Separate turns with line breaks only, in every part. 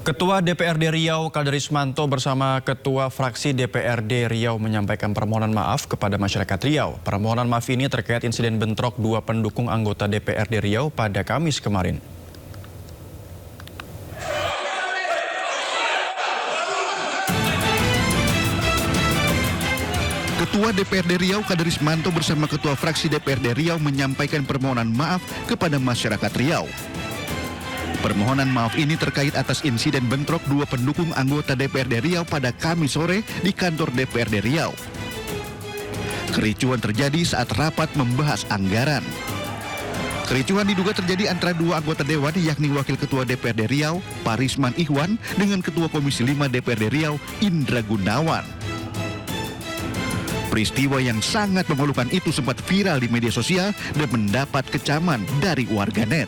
Ketua DPRD Riau Kaderismanto bersama Ketua Fraksi DPRD Riau menyampaikan permohonan maaf kepada masyarakat Riau. Permohonan maaf ini terkait insiden bentrok dua pendukung anggota DPRD Riau pada Kamis kemarin.
Ketua DPRD Riau Kaderismanto bersama Ketua Fraksi DPRD Riau menyampaikan permohonan maaf kepada masyarakat Riau. Permohonan maaf ini terkait atas insiden bentrok dua pendukung anggota DPRD Riau pada Kamis sore di kantor DPRD Riau. Kericuhan terjadi saat rapat membahas anggaran. Kericuhan diduga terjadi antara dua anggota dewan yakni Wakil Ketua DPRD Riau, Parisman Ikhwan, dengan Ketua Komisi 5 DPRD Riau, Indra Gunawan. Peristiwa yang sangat memalukan itu sempat viral di media sosial dan mendapat kecaman dari warganet.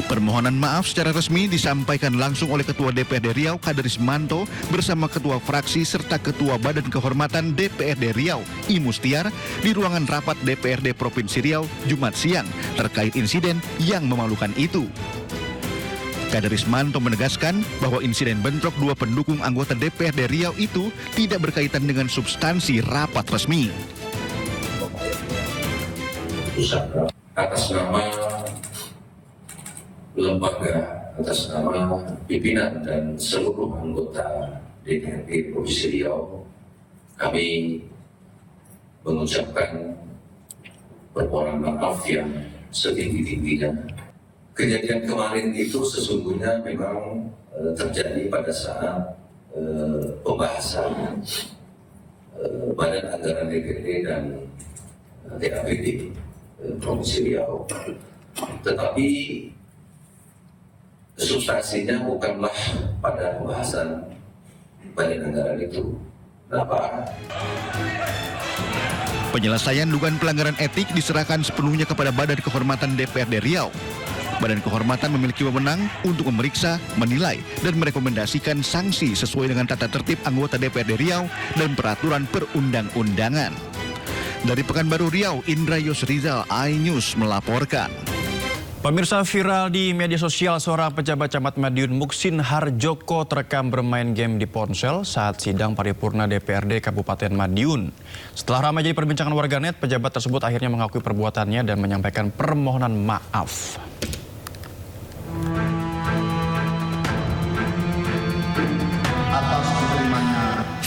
Permohonan maaf secara resmi disampaikan langsung oleh Ketua DPRD Riau Kaderismanto bersama Ketua Fraksi serta Ketua Badan Kehormatan DPRD Riau I Mustiar di ruangan rapat DPRD Provinsi Riau Jumat siang terkait insiden yang memalukan itu. Kaderismanto menegaskan bahwa insiden bentrok dua pendukung anggota DPRD Riau itu tidak berkaitan dengan substansi rapat resmi.
Atas nama lembaga, atas nama pimpinan dan seluruh anggota DPRD Provinsi Riau, kami mengucapkan permohonan maaf yang setinggi-tingginya. Kejadian kemarin itu sesungguhnya memang terjadi pada saat pembahasan Badan Anggaran DPRD dan DAPD Provinsi Riau. Tetapi substansinya bukanlah pada pembahasan Badan Anggaran itu. Kenapa?
Penyelesaian dugaan pelanggaran etik diserahkan sepenuhnya kepada Badan Kehormatan DPRD Riau. Badan Kehormatan memiliki wewenang untuk memeriksa, menilai, dan merekomendasikan sanksi sesuai dengan tata tertib anggota DPRD Riau dan peraturan perundang-undangan. Dari Pekanbaru Riau, Indra Yosrizal, iNews melaporkan.
Pemirsa, viral di media sosial seorang pejabat Camat Madiun Muksin Harjoko terekam bermain game di ponsel saat sidang paripurna DPRD Kabupaten Madiun. Setelah ramai jadi perbincangan warganet, pejabat tersebut akhirnya mengakui perbuatannya dan menyampaikan permohonan maaf.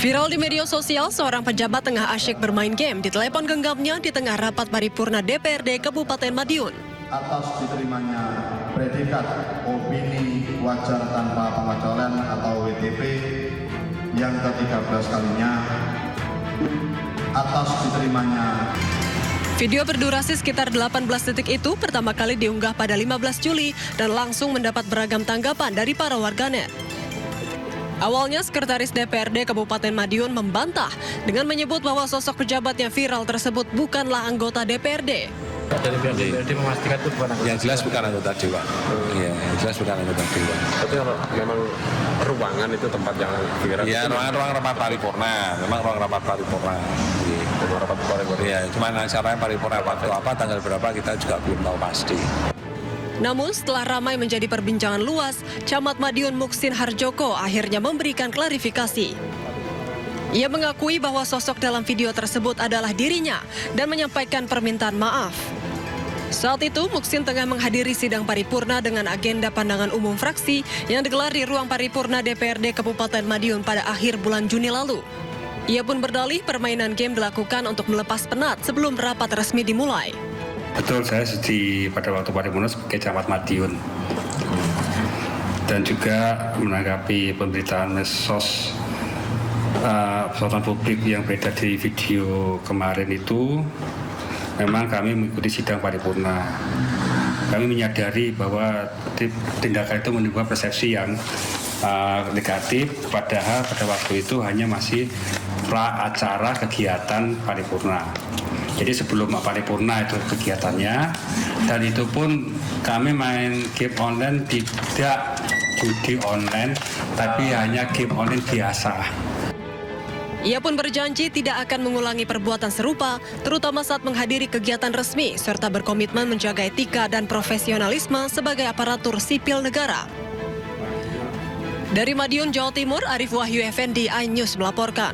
Viral di media sosial, seorang pejabat tengah asyik bermain game di telepon genggamnya di tengah rapat paripurna DPRD Kabupaten Madiun.
Atas diterimanya predikat opini wajar tanpa pengecualian atau WTP yang ke-13 kalinya. Atas diterimanya.
Video berdurasi sekitar 18 detik itu pertama kali diunggah pada 15 Juli dan langsung mendapat beragam tanggapan dari para warganet. Awalnya, Sekretaris DPRD Kabupaten Madiun membantah dengan menyebut bahwa sosok pejabat yang viral tersebut bukanlah anggota DPRD.
Dari pihak DPRD memastikan itu bukan anggota. Yang jelas bukan anggota Dewan. Iya, yang jelas bukan anggota Dewan. Tapi memang ruangan itu tempat yang viral. Iya, ruang rapat paripurna. Memang ruang rapat paripurna. Ruang rapat paripurna. Iya, cuma acaranya paripurna waktu apa, tanggal berapa kita juga belum tahu pasti.
Namun setelah ramai menjadi perbincangan luas, Camat Madiun Muksin Harjoko akhirnya memberikan klarifikasi. Ia mengakui bahwa sosok dalam video tersebut adalah dirinya dan menyampaikan permintaan maaf. Saat itu, Muksin tengah menghadiri sidang paripurna dengan agenda pandangan umum fraksi yang digelar di ruang paripurna DPRD Kabupaten Madiun pada akhir bulan Juni lalu. Ia pun berdalih permainan game dilakukan untuk melepas penat sebelum rapat resmi dimulai.
Betul, saya pada waktu paripurna sebagai Camat Madiun dan juga menanggapi pemberitaan medsos persoalan publik yang beredar di video kemarin itu. Memang kami mengikuti sidang paripurna. Kami menyadari bahwa tindakan itu menimbulkan persepsi yang negatif, padahal pada waktu itu hanya masih pra acara kegiatan paripurna. Jadi sebelum paripurna itu kegiatannya, dan itu pun kami main game online, tidak judi online, tapi hanya game online biasa.
Ia pun berjanji tidak akan mengulangi perbuatan serupa, terutama saat menghadiri kegiatan resmi, serta berkomitmen menjaga etika dan profesionalisme sebagai aparatur sipil negara. Dari Madiun, Jawa Timur, Arif Wahyu Effendi, iNews melaporkan.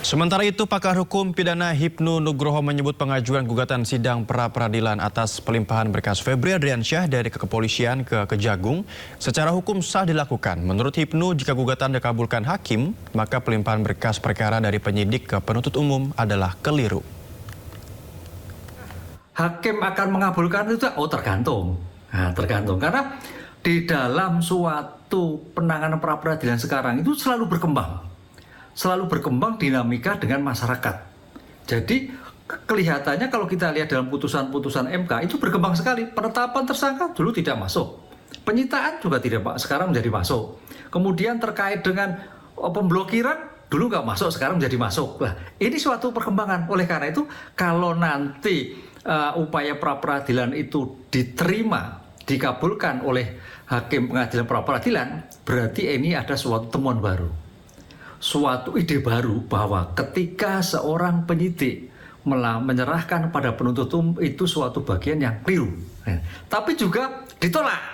Sementara itu, pakar hukum pidana Hipnu Nugroho menyebut pengajuan gugatan sidang pra-peradilan atas pelimpahan berkas Febri Adriansyah dari kepolisian ke Kejagung secara hukum sah dilakukan. Menurut Hipnu, jika gugatan dikabulkan hakim, maka pelimpahan berkas perkara dari penyidik ke penuntut umum adalah keliru.
Hakim akan mengabulkan itu tergantung. Tergantung karena di dalam suatu penanganan pra-peradilan sekarang itu selalu berkembang dinamika dengan masyarakat. Jadi kelihatannya kalau kita lihat dalam putusan-putusan MK itu berkembang sekali. Penetapan tersangka dulu tidak masuk, penyitaan juga tidak, sekarang menjadi masuk. Kemudian terkait dengan pemblokiran dulu nggak masuk, sekarang menjadi masuk. Nah, ini suatu perkembangan. Oleh karena itu kalau nanti upaya pra-peradilan itu diterima, dikabulkan oleh hakim pengadilan pra-peradilan, berarti ini ada suatu temuan baru, suatu ide baru bahwa ketika seorang penyidik menyerahkan pada penuntut umum itu suatu bagian yang keliru, tapi juga ditolak.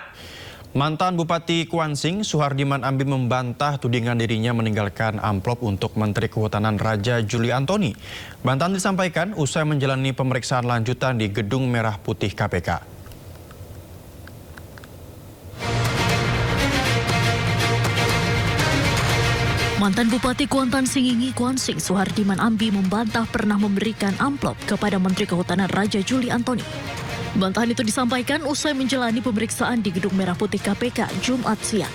Mantan Bupati Kuansing, Suhardiman Ambi membantah tudingan dirinya meninggalkan amplop untuk Menteri Kehutanan Raja Juli Antoni. Bantahan disampaikan usai menjalani pemeriksaan lanjutan di Gedung Merah Putih KPK.
Mantan Bupati Kuantan Singingi Kuansing, Suhardiman Ambi membantah pernah memberikan amplop kepada Menteri Kehutanan Raja Juli Antoni. Bantahan itu disampaikan usai menjalani pemeriksaan di Gedung Merah Putih KPK Jumat siang.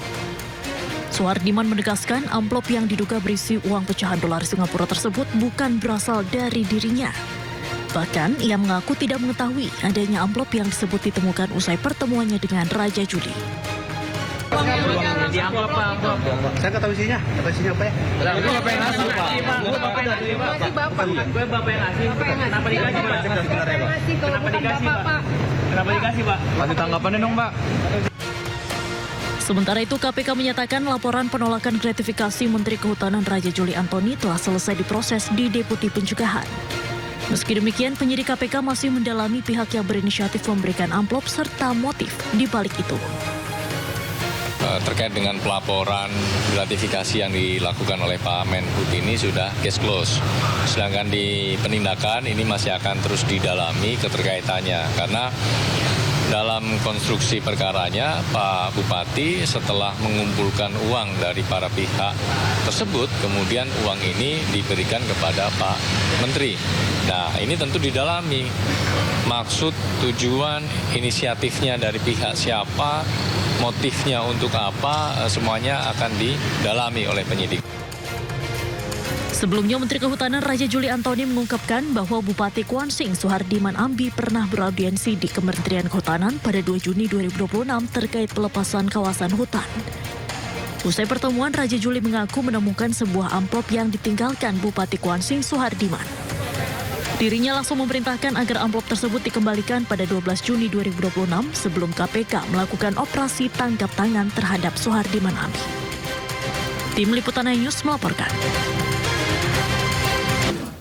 Suhardiman menegaskan amplop yang diduga berisi uang pecahan dolar Singapura tersebut bukan berasal dari dirinya. Bahkan ia mengaku tidak mengetahui adanya amplop yang disebut ditemukan usai pertemuannya dengan Raja Juli.
Di amplop apa? Saya nggak tahu isinya. Apa isinya apa ya? Itu Bapak yang ngasih, Pak. Bapak yang ngasih, Pak. Gue Bapak yang ngasih. Kenapa dikasih, Pak? Kenapa dikasih, Pak? Kenapa dikasih, Pak? Kasih tanggapannya dong, Pak.
Sementara itu, KPK menyatakan laporan penolakan gratifikasi Menteri Kehutanan Raja Juli Antoni telah selesai diproses di Deputi Pencegahan. Meski demikian, penyidik KPK masih mendalami pihak yang berinisiatif memberikan amplop serta motif di balik itu.
Terkait dengan pelaporan gratifikasi yang dilakukan oleh Pak Menhub ini sudah case close. Sedangkan di penindakan ini masih akan terus didalami keterkaitannya. Karena dalam konstruksi perkaranya Pak Bupati setelah mengumpulkan uang dari para pihak tersebut, kemudian uang ini diberikan kepada Pak Menteri. Nah, ini tentu didalami. Maksud, tujuan, inisiatifnya dari pihak siapa, motifnya untuk apa, semuanya akan didalami oleh penyidik.
Sebelumnya, Menteri Kehutanan Raja Juli Antoni mengungkapkan bahwa Bupati Kuansing Suhardiman Ambi pernah beraudiensi di Kementerian Kehutanan pada 2 Juni 2026 terkait pelepasan kawasan hutan. Usai pertemuan, Raja Juli mengaku menemukan sebuah amplop yang ditinggalkan Bupati Kuansing Suhardiman. Dirinya langsung memerintahkan agar amplop tersebut dikembalikan pada 12 Juni 2026 sebelum KPK melakukan operasi tangkap tangan terhadap Suhardiman Ambi. Tim Liputan iNews melaporkan.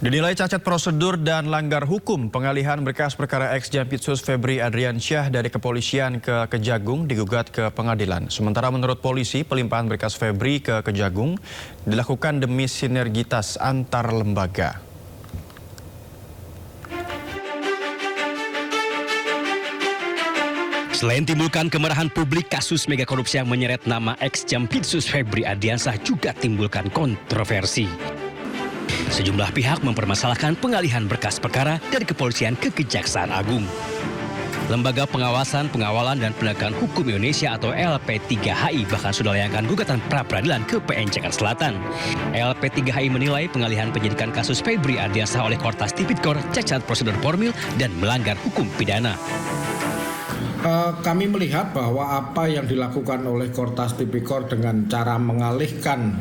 Dinilai cacat prosedur dan langgar hukum, pengalihan berkas perkara ex-Jampitsus Febri Adriansyah dari kepolisian ke Kejagung digugat ke pengadilan. Sementara menurut polisi, pelimpahan berkas Febri ke Kejagung dilakukan demi sinergitas antar lembaga.
Selain timbulkan kemarahan publik, kasus mega korupsi yang menyeret nama ex-Jampitsus Febri Adriansyah juga timbulkan kontroversi. Sejumlah pihak mempermasalahkan pengalihan berkas perkara dari kepolisian ke Kejaksaan Agung. Lembaga Pengawasan, Pengawalan, dan Penegakan Hukum Indonesia atau LP3HI bahkan sudah melayangkan gugatan pra-peradilan ke PN Jakarta Selatan. LP3HI menilai pengalihan penyidikan kasus Febri Adriansyah oleh Kortas Tipikor cacat prosedur formil dan melanggar hukum pidana.
Kami melihat bahwa apa yang dilakukan oleh Kortas Tipikor dengan cara mengalihkan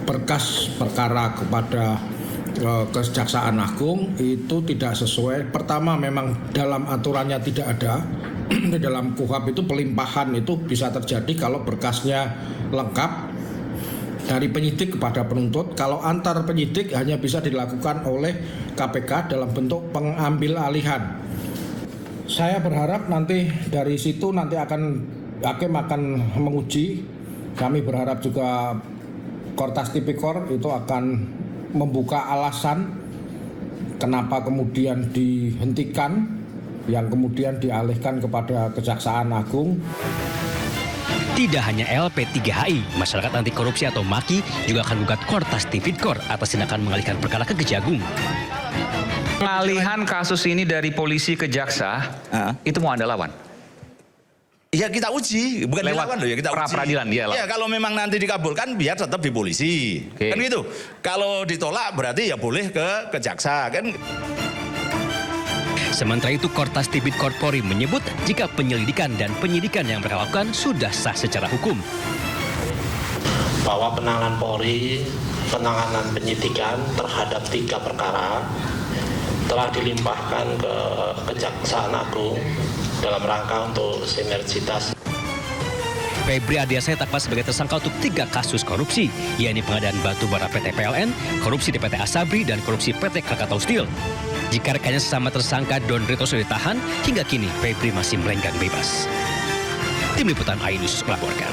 berkas perkara kepada Kejaksaan Agung itu tidak sesuai. Pertama, memang dalam aturannya tidak ada. Di dalam KUHP itu pelimpahan itu bisa terjadi kalau berkasnya lengkap dari penyidik kepada penuntut. Kalau antar penyidik hanya bisa dilakukan oleh KPK dalam bentuk pengambil alihan. Saya berharap nanti dari situ nanti akan hakim akan menguji. Kami berharap juga Kortas Tipikor itu akan membuka alasan kenapa kemudian dihentikan, yang kemudian dialihkan kepada Kejaksaan Agung.
Tidak hanya LP3HI, masyarakat anti korupsi atau MAKI juga akan gugat Kortas Tipikor atas tindakan mengalihkan perkara ke Kejagung.
Pengalihan kasus ini dari polisi ke jaksa, itu mau Anda lawan?
Ya kita uji, bukan
lewat
dilawan loh ya, kita uji.
pra-peradilan dia lah.
Ya kalau memang nanti dikabulkan biar tetap di polisi. Kan gitu. Kalau ditolak berarti ya boleh ke jaksa kan.
Sementara itu Kortas Tipikor Polri menyebut jika penyelidikan dan penyidikan yang mereka lakukan sudah sah secara hukum.
Bahwa penanganan Polri, penanganan penyidikan terhadap 3 perkara telah dilimpahkan ke Kejaksaan Agung dalam rangka untuk sinergitas.
Febri Adiansah ditetapkan sebagai tersangka untuk 3 kasus korupsi, yakni pengadaan batu bara PT PLN, korupsi di PT Asabri, dan korupsi PT Krakatau Steel. Jika rekannya sesama tersangka Don Rito sudah ditahan, hingga kini Febri masih melenggang bebas. Tim Liputan iNews melaporkan.